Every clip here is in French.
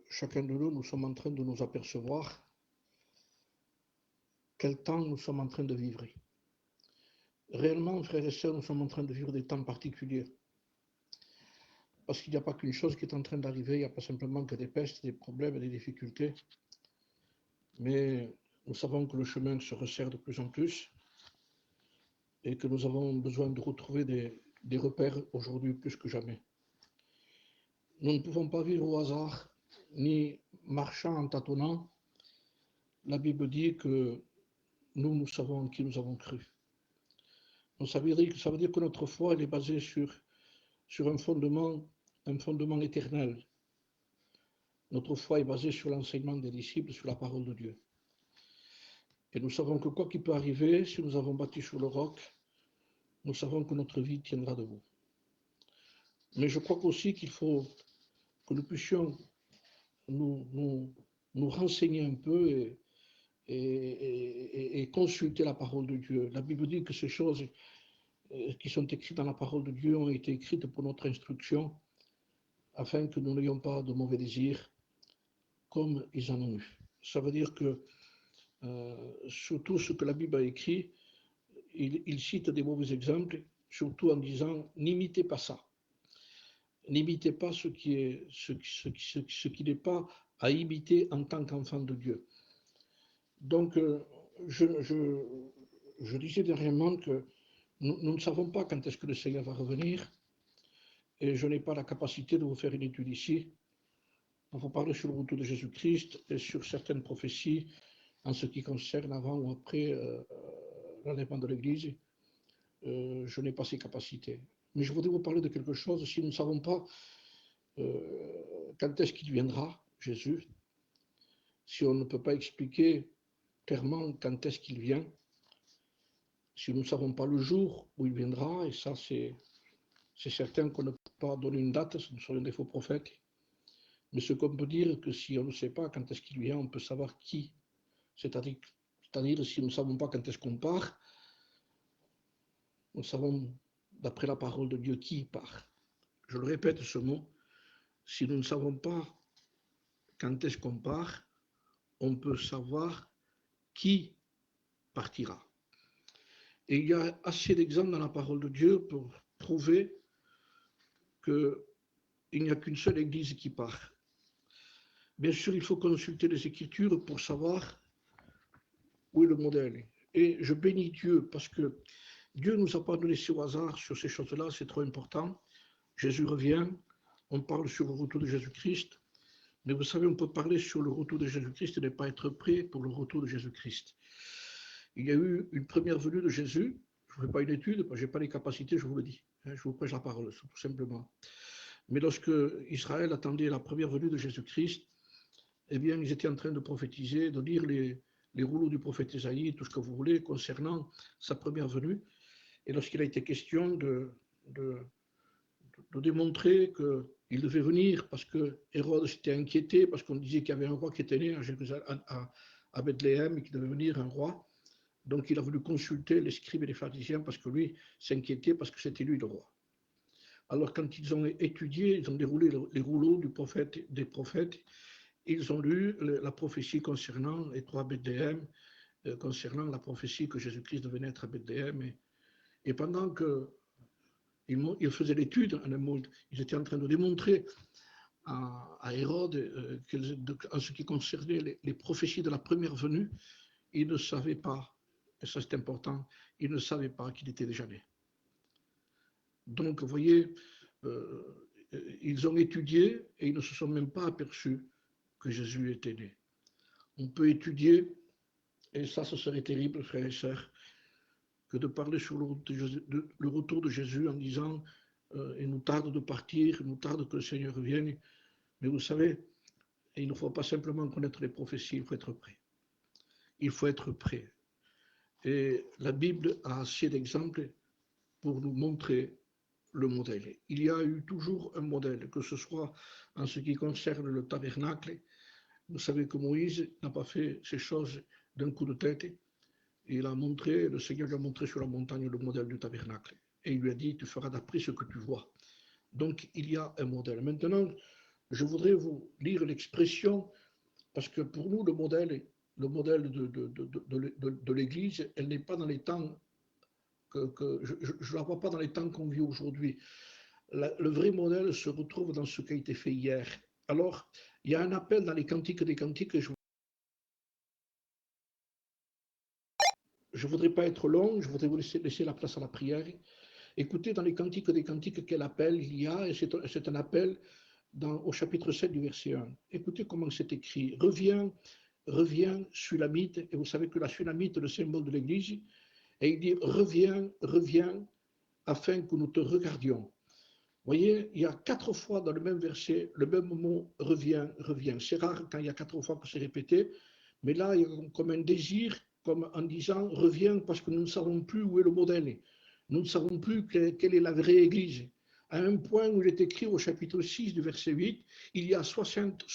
Chacun de nous sommes en train de nous apercevoir quel temps nous sommes en train de vivre. Réellement, frères et sœurs, nous sommes en train de vivre des temps particuliers. Parce qu'il n'y a pas qu'une chose qui est en train d'arriver, il n'y a pas simplement que des pestes, des problèmes, des difficultés. Mais nous savons que le chemin se resserre de plus en plus et que nous avons besoin de retrouver des repères aujourd'hui plus que jamais. Nous ne pouvons pas vivre au hasard, ni marchant en tâtonnant. La Bible dit que nous savons en qui nous avons cru. Donc ça veut dire que notre foi elle est basée sur un fondement éternel. Notre foi est basée sur l'enseignement des disciples, sur la parole de Dieu. Et nous savons que quoi qu'il peut arriver, si nous avons bâti sur le roc, nous savons que notre vie tiendra debout. Mais je crois aussi qu'il faut que nous puissions nous renseigner un peu et consulter la parole de Dieu. La Bible dit que ces choses qui sont écrites dans la parole de Dieu ont été écrites pour notre instruction, afin que nous n'ayons pas de mauvais désirs comme ils en ont eu. Ça veut dire que surtout ce que la Bible a écrit, il cite des mauvais exemples, surtout en disant n'imitez pas ça. N'imitez pas ce qui n'est pas à imiter en tant qu'enfant de Dieu. Donc, je disais dernièrement que nous ne savons pas quand est-ce que le Seigneur va revenir, et je n'ai pas la capacité de vous faire une étude ici. On va parler sur le retour de Jésus-Christ et sur certaines prophéties en ce qui concerne avant ou après l'enlèvement de l'Église. Je n'ai pas ces capacités. Mais je voudrais vous parler de quelque chose. Si nous ne savons pas quand est-ce qu'il viendra, Jésus, si on ne peut pas expliquer clairement quand est-ce qu'il vient, si nous ne savons pas le jour où il viendra, et ça c'est certain qu'on ne peut pas donner une date, ce ne sont des faux prophètes, mais ce qu'on peut dire que si on ne sait pas quand est-ce qu'il vient, on peut savoir qui, c'est-à-dire si nous ne savons pas quand est-ce qu'on part, nous savons d'après la parole de Dieu qui part. Je le répète ce mot, si nous ne savons pas quand est-ce qu'on part, on peut savoir qui partira. Et il y a assez d'exemples dans la parole de Dieu pour prouver qu'il n'y a qu'une seule église qui part. Bien sûr, il faut consulter les Écritures pour savoir où est le modèle. Et je bénis Dieu parce que Dieu ne nous a pas donné au hasard sur ces choses-là, c'est trop important. Jésus revient, on parle sur le retour de Jésus-Christ, mais vous savez, on peut parler sur le retour de Jésus-Christ et ne pas être prêt pour le retour de Jésus-Christ. Il y a eu une première venue de Jésus, je ne fais pas une étude, je n'ai pas les capacités, je vous le dis, je vous prêche la parole, tout simplement. Mais lorsque Israël attendait la première venue de Jésus-Christ, eh bien, ils étaient en train de prophétiser, de lire les rouleaux du prophète Ésaïe, tout ce que vous voulez, concernant sa première venue. Et lorsqu'il a été question de démontrer qu'il devait venir, parce que Hérode s'était inquiété, parce qu'on disait qu'il y avait un roi qui était né à Bethléem, et qu'il devait venir un roi. Donc il a voulu consulter les scribes et les pharisiens, parce que lui s'inquiétait, parce que c'était lui le roi. Alors quand ils ont étudié, ils ont déroulé les rouleaux des prophètes, ils ont lu la prophétie concernant les trois Bethléem, concernant la prophétie que Jésus-Christ devait naître à Bethléem. Et pendant qu'ils faisaient l'étude, en un mot, ils étaient en train de démontrer à Hérode, en ce qui concernait les prophéties de la première venue, ils ne savaient pas, et ça c'est important, ils ne savaient pas qu'il était déjà né. Donc, vous voyez, ils ont étudié et ils ne se sont même pas aperçus que Jésus était né. On peut étudier, et ça, ce serait terrible, frères et sœurs, que de parler sur le retour de Jésus en disant il nous tarde de partir, il nous tarde que le Seigneur vienne. Mais vous savez, il ne faut pas simplement connaître les prophéties, il faut être prêt. Il faut être prêt. Et la Bible a assez d'exemples pour nous montrer le modèle. Il y a eu toujours un modèle, que ce soit en ce qui concerne le tabernacle. Vous savez que Moïse n'a pas fait ces choses d'un coup de tête. Il a montré, le Seigneur lui a montré sur la montagne le modèle du tabernacle. Et il lui a dit, tu feras d'après ce que tu vois. Donc, il y a un modèle. Maintenant, Je voudrais vous lire l'expression, parce que pour nous, le modèle de l'Église, elle n'est pas dans les temps que je ne la vois pas dans les temps qu'on vit aujourd'hui. Le vrai modèle se retrouve dans ce qui a été fait hier. Alors, il y a un appel dans les cantiques des cantiques. Je ne voudrais pas être long, je voudrais vous laisser la place à la prière. Écoutez dans les cantiques des cantiques quel appel il y a, et c'est un appel au chapitre 7 du verset 1. Écoutez comment c'est écrit. Reviens, Sulamite, et vous savez que la Sulamite est le symbole de l'Église, et il dit, reviens, afin que nous te regardions. Vous voyez, il y a 4 fois dans le même verset, le même mot, reviens. C'est rare quand il y a 4 fois que c'est répété, mais là, il y a comme un désir, comme en disant, reviens, parce que nous ne savons plus où est le modèle. Nous ne savons plus quelle est la vraie Église. À un point où il est écrit au chapitre 6 du verset 8, il y a 60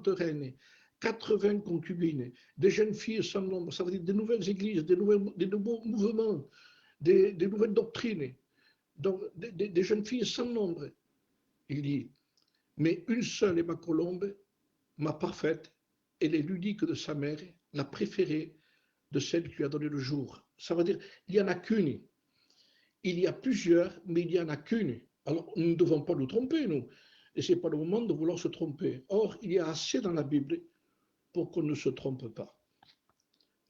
reines, 80 concubines, des jeunes filles sans nombre, ça veut dire des nouvelles églises, des nouveaux mouvements, des nouvelles doctrines, donc des jeunes filles sans nombre. Il dit, mais une seule est ma colombe, ma parfaite, elle est l'unique de sa mère, la préférée de celle qui lui a donné le jour. Ça veut dire, il n'y en a qu'une. Il y a plusieurs, mais il n'y en a qu'une. Alors, nous ne devons pas nous tromper, nous. Et ce n'est pas le moment de vouloir se tromper. Or, il y a assez dans la Bible pour qu'on ne se trompe pas.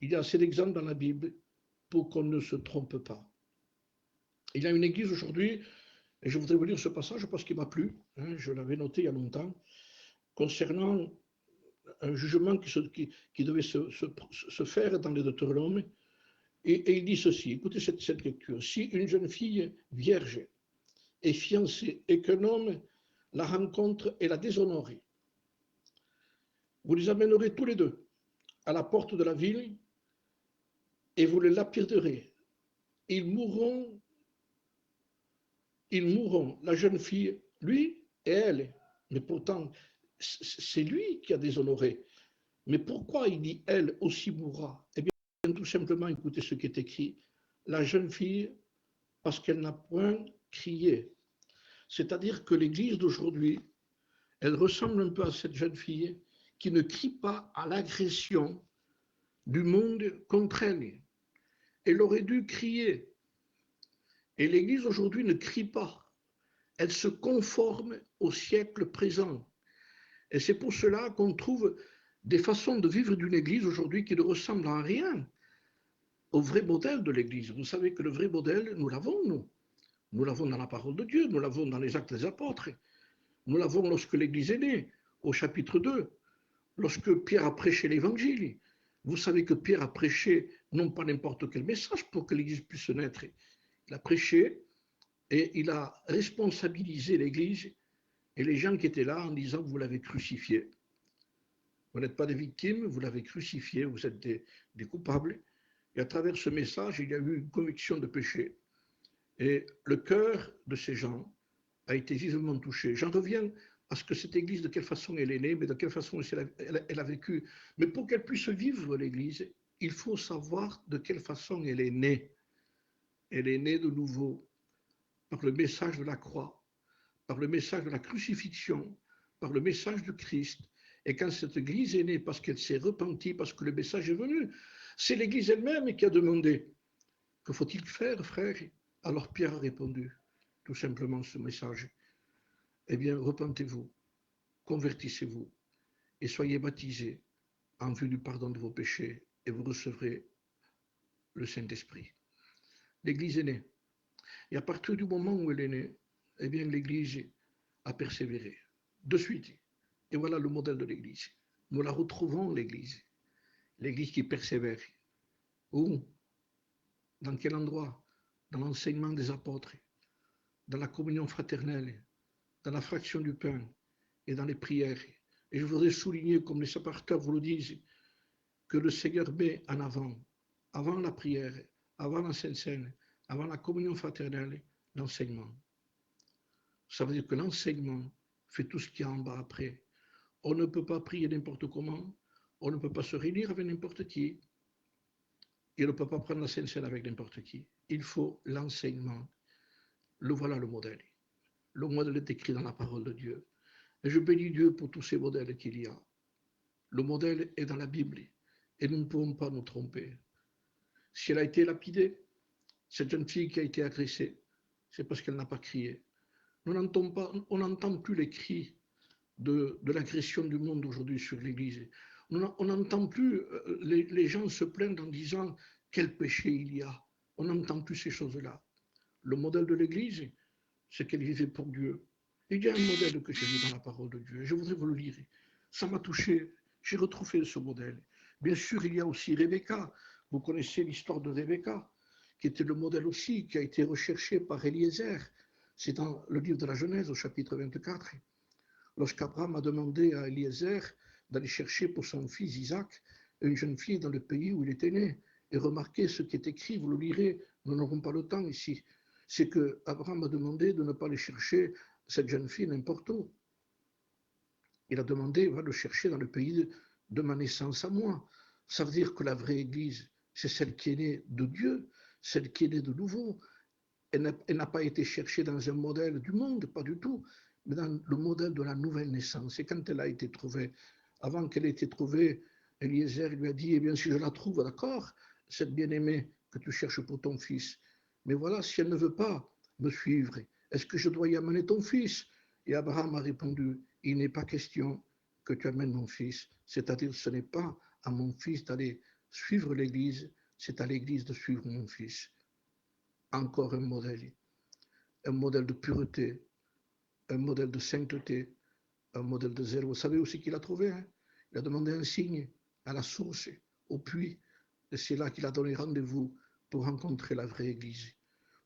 Il y a assez d'exemples dans la Bible pour qu'on ne se trompe pas. Il y a une église aujourd'hui, et je voudrais vous lire ce passage parce qu'il m'a plu, hein, je l'avais noté il y a longtemps, concernant un jugement qui devait se faire dans les Deutéronomes. Et il dit ceci, écoutez cette lecture. Si une jeune fille vierge est fiancée et qu'un homme la rencontre et la déshonore, vous les amènerez tous les deux à la porte de la ville et vous les lapiderez. Ils mourront, la jeune fille, lui et elle. Mais pourtant, c'est lui qui a déshonoré. Mais pourquoi il dit elle aussi mourra? Eh bien, tout simplement, écoutez ce qui est écrit. La jeune fille, parce qu'elle n'a point crié. C'est-à-dire que l'Église d'aujourd'hui, elle ressemble un peu à cette jeune fille qui ne crie pas à l'agression du monde contre elle. Elle aurait dû crier. Et l'Église aujourd'hui ne crie pas. Elle se conforme au siècle présent. Et c'est pour cela qu'on trouve des façons de vivre d'une Église aujourd'hui qui ne ressemblent à rien au vrai modèle de l'Église. Vous savez que le vrai modèle, nous l'avons, nous. Nous l'avons dans la parole de Dieu, nous l'avons dans les actes des apôtres. Nous l'avons lorsque l'Église est née, au chapitre 2, lorsque Pierre a prêché l'Évangile. Vous savez que Pierre a prêché non pas n'importe quel message pour que l'Église puisse naître. Il a prêché et il a responsabilisé l'Église et les gens qui étaient là en disant, vous l'avez crucifié. Vous n'êtes pas des victimes, vous l'avez crucifié, vous êtes des coupables. Et à travers ce message, il y a eu une conviction de péché. Et le cœur de ces gens a été vivement touché. J'en reviens à ce que cette Église, de quelle façon elle est née, mais de quelle façon elle a vécu. Mais pour qu'elle puisse vivre l'Église, il faut savoir de quelle façon elle est née. Elle est née de nouveau par le message de la croix, par le message de la crucifixion, par le message de Christ. Et quand cette Église est née, parce qu'elle s'est repentie, parce que le message est venu, c'est l'Église elle-même qui a demandé, que faut-il faire, frère? Alors Pierre a répondu, tout simplement ce message. Eh bien, repentez-vous, convertissez-vous et soyez baptisés en vue du pardon de vos péchés et vous recevrez le Saint-Esprit. L'Église est née. Et à partir du moment où elle est née, eh bien, l'Église a persévéré. De suite. Et voilà le modèle de l'Église. Nous la retrouvons, l'Église. L'Église qui persévère. Où? Dans quel endroit? Dans l'enseignement des apôtres, dans la communion fraternelle, dans la fraction du pain et dans les prières. Et je voudrais souligner, comme les sapeurs vous le disent, que le Seigneur met en avant la prière, avant la Sainte Seine, avant la communion fraternelle, l'enseignement. Ça veut dire que l'enseignement fait tout ce qu'il y a en bas après. On ne peut pas prier n'importe comment, on ne peut pas se réunir avec n'importe qui, et on ne peut pas prendre la Sainte Seine avec n'importe qui. Il faut l'enseignement. Voilà le modèle. Le modèle est écrit dans la parole de Dieu. Et je bénis Dieu pour tous ces modèles qu'il y a. Le modèle est dans la Bible et nous ne pouvons pas nous tromper. Si elle a été lapidée, cette jeune fille qui a été agressée, c'est parce qu'elle n'a pas crié. On n'entend plus les cris de l'agression du monde aujourd'hui sur l'Église. On n'entend plus les gens se plaindre en disant quel péché il y a. On n'entend plus ces choses-là. Le modèle de l'Église, c'est qu'elle vivait pour Dieu. Il y a un modèle que j'ai vu dans la parole de Dieu. Je voudrais vous le lire. Ça m'a touché. J'ai retrouvé ce modèle. Bien sûr, il y a aussi Rebecca. Vous connaissez l'histoire de Rebecca, qui était le modèle aussi, qui a été recherché par Eliezer. C'est dans le livre de la Genèse, au chapitre 24. Lorsqu'Abraham a demandé à Eliezer d'aller chercher pour son fils Isaac une jeune fille dans le pays où il était né. Et remarquez ce qui est écrit, vous le lirez, nous n'aurons pas le temps ici. C'est que Abraham a demandé de ne pas aller chercher cette jeune fille n'importe où. Il a demandé, va le chercher dans le pays de ma naissance à moi. Ça veut dire que la vraie Église, c'est celle qui est née de Dieu, celle qui est née de nouveau. Elle n'a pas été cherchée dans un modèle du monde, pas du tout, mais dans le modèle de la nouvelle naissance. Et quand elle a été trouvée, avant qu'elle ait été trouvée, Eliezer lui a dit, eh bien, si je la trouve, d'accord, cette bien-aimée que tu cherches pour ton fils. Mais voilà, si elle ne veut pas me suivre, est-ce que je dois y amener ton fils? Et Abraham a répondu, il n'est pas question que tu amènes mon fils. C'est-à-dire, ce n'est pas à mon fils d'aller suivre l'Église, c'est à l'Église de suivre mon fils. Encore un modèle de pureté, un modèle de sainteté, un modèle de zèle. Vous savez aussi qu'il a trouvé, hein? Il a demandé un signe à la source, au puits, et c'est là qu'il a donné rendez-vous pour rencontrer la vraie Église.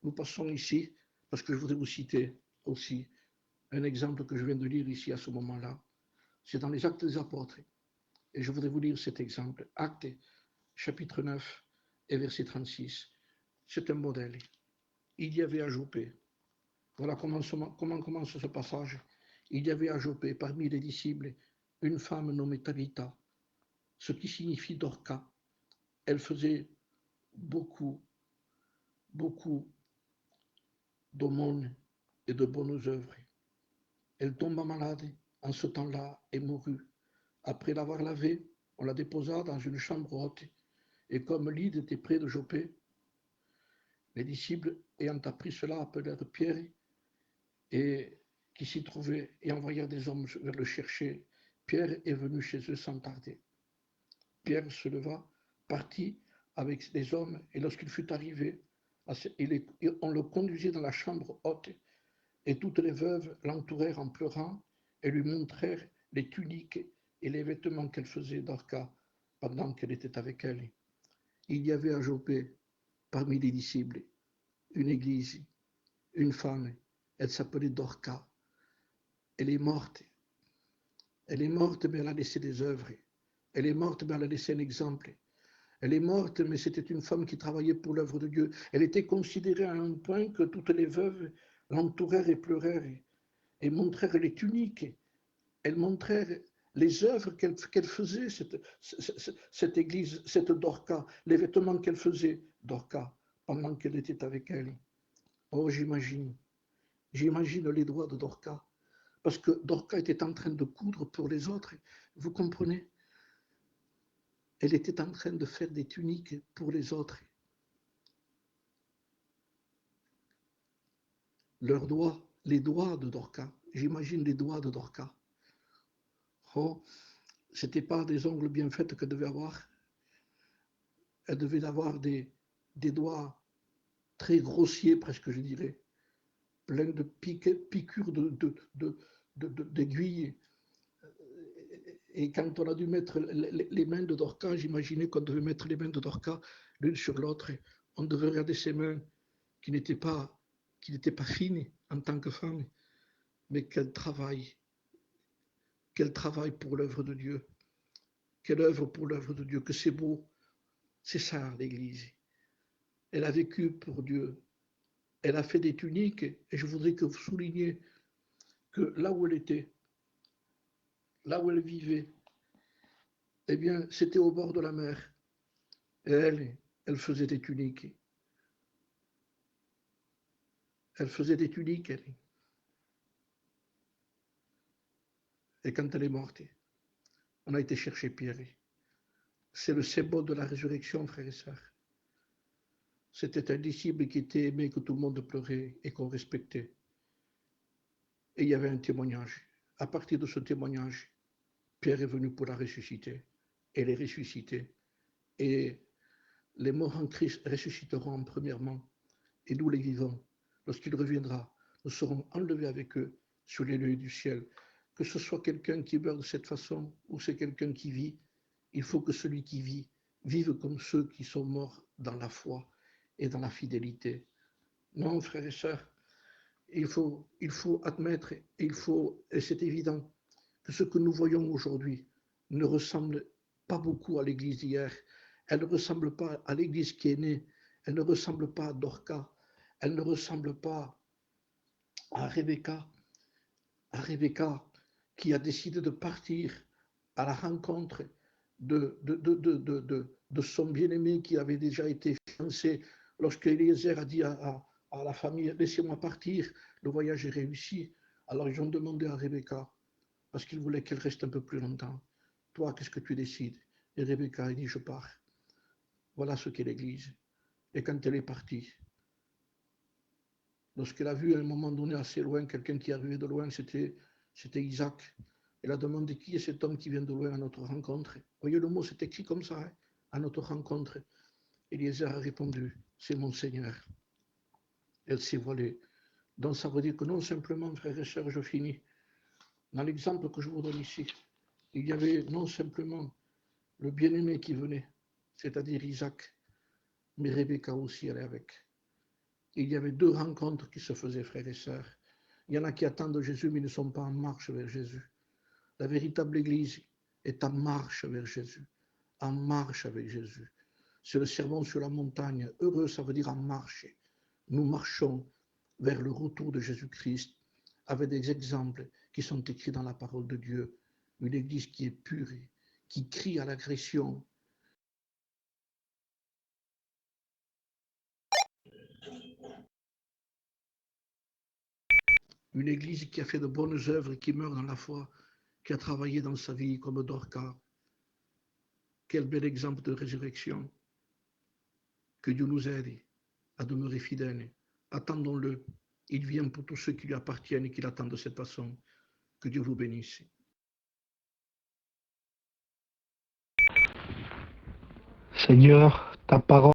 Nous passons ici, parce que je voudrais vous citer aussi un exemple que je viens de lire ici à ce moment-là. C'est dans les Actes des Apôtres. Et je voudrais vous lire cet exemple. Actes, chapitre 9 et verset 36. C'est un modèle. Il y avait à Joppé. Voilà comment commence ce passage. Il y avait à Joppé, parmi les disciples, une femme nommée Tabitha, ce qui signifie Dorca. Elle faisait beaucoup, beaucoup d'aumônes et de bonnes œuvres. Elle tomba malade en ce temps-là et mourut. Après l'avoir lavée, on la déposa dans une chambre haute. Et comme Lyde était près de Joppé, les disciples, ayant appris cela, appelèrent Pierre et qui s'y trouvait et envoyèrent des hommes vers le chercher. Pierre est venu chez eux sans tarder. Pierre se leva, partit avec les hommes, et lorsqu'il fut arrivé, on le conduisit dans la chambre haute, et toutes les veuves l'entourèrent en pleurant et lui montrèrent les tuniques et les vêtements qu'elle faisait Dorca pendant qu'elle était avec elle. Il y avait à Joppé, parmi les disciples, une église, une femme, elle s'appelait Dorca. Elle est morte. Elle est morte, mais elle a laissé des œuvres. Elle est morte, mais elle a laissé un exemple. Elle est morte, mais c'était une femme qui travaillait pour l'œuvre de Dieu. Elle était considérée à un point que toutes les veuves l'entourèrent et pleurèrent et montrèrent les tuniques. Elles montrèrent les œuvres qu'elle faisait, cette église, cette Dorca, les vêtements qu'elle faisait, Dorca, pendant qu'elle était avec elle. Oh, j'imagine les doigts de Dorca, parce que Dorca était en train de coudre pour les autres, vous comprenez? Elle était en train de faire des tuniques pour les autres. Leurs doigts, les doigts de Dorca, j'imagine les doigts de Dorca. Oh, c'était pas des ongles bien faits qu'elle devait avoir. Elle devait avoir des doigts très grossiers, presque, je dirais, pleins de piqûres d'aiguilles. Et quand on a dû mettre les mains de Dorca, j'imaginais qu'on devait mettre les mains de Dorca l'une sur l'autre. On devait regarder ses mains qui n'étaient pas fines en tant que femme, mais qu'elle travaille pour l'œuvre de Dieu, qu'elle œuvre pour l'œuvre de Dieu, que c'est beau. C'est ça l'Église. Elle a vécu pour Dieu. Elle a fait des tuniques, et je voudrais que vous souligniez que là où elle était, là où elle vivait, eh bien, c'était au bord de la mer. Et elle faisait des tuniques. Elle faisait des tuniques, elle. Et quand elle est morte, on a été chercher Pierre. C'est le symbole de la résurrection, frères et sœurs. C'était un disciple qui était aimé, que tout le monde pleurait et qu'on respectait. Et il y avait un témoignage. À partir de ce témoignage, Pierre est venu pour la ressusciter. Elle est ressuscitée. Et les morts en Christ ressusciteront premièrement. Et nous, les vivants, lorsqu'il reviendra, nous serons enlevés avec eux sur les lieux du ciel. Que ce soit quelqu'un qui meurt de cette façon ou c'est quelqu'un qui vit, il faut que celui qui vit vive comme ceux qui sont morts dans la foi et dans la fidélité. Non, frères et sœurs, il faut admettre, et c'est évident, que ce que nous voyons aujourd'hui ne ressemble pas beaucoup à l'église d'hier. Elle ne ressemble pas à l'église qui est née. Elle ne ressemble pas à Dorcas. Elle ne ressemble pas à Rebecca. À Rebecca qui a décidé de partir à la rencontre de son bien-aimé qui avait déjà été fiancé. Lorsque Eliezer a dit à la famille, laissez-moi partir, le voyage est réussi. Alors ils ont demandé à Rebecca, parce qu'ils voulaient qu'elle reste un peu plus longtemps. Toi, qu'est-ce que tu décides? Et Rebecca a dit, je pars. Voilà ce qu'est l'Église. Et quand elle est partie, lorsqu'elle a vu à un moment donné assez loin, quelqu'un qui arrivait de loin, c'était Isaac. Elle a demandé qui est cet homme qui vient de loin à notre rencontre. Voyez, le mot, c'est écrit comme ça, hein, à notre rencontre. Eliezer a répondu, c'est mon Seigneur. Elle s'est voilée. Donc ça veut dire que non simplement, frères et sœurs, je finis. Dans l'exemple que je vous donne ici, il y avait non simplement le bien-aimé qui venait, c'est-à-dire Isaac, mais Rebecca aussi allait avec. Il y avait deux rencontres qui se faisaient, frères et sœurs. Il y en a qui attendent Jésus, mais ne sont pas en marche vers Jésus. La véritable Église est en marche vers Jésus, en marche avec Jésus. C'est le sermon sur la montagne. Heureux, ça veut dire en marche. Nous marchons vers le retour de Jésus-Christ avec des exemples qui sont écrits dans la parole de Dieu. Une Église qui est pure, qui crie à l'agression. Une Église qui a fait de bonnes œuvres et qui meurt dans la foi, qui a travaillé dans sa vie comme Dorcas. Quel bel exemple de résurrection. Que Dieu nous aide à demeurer fidèles. Attendons-le. Il vient pour tous ceux qui lui appartiennent et qui l'attendent de cette façon. Que Dieu vous bénisse. Seigneur, ta parole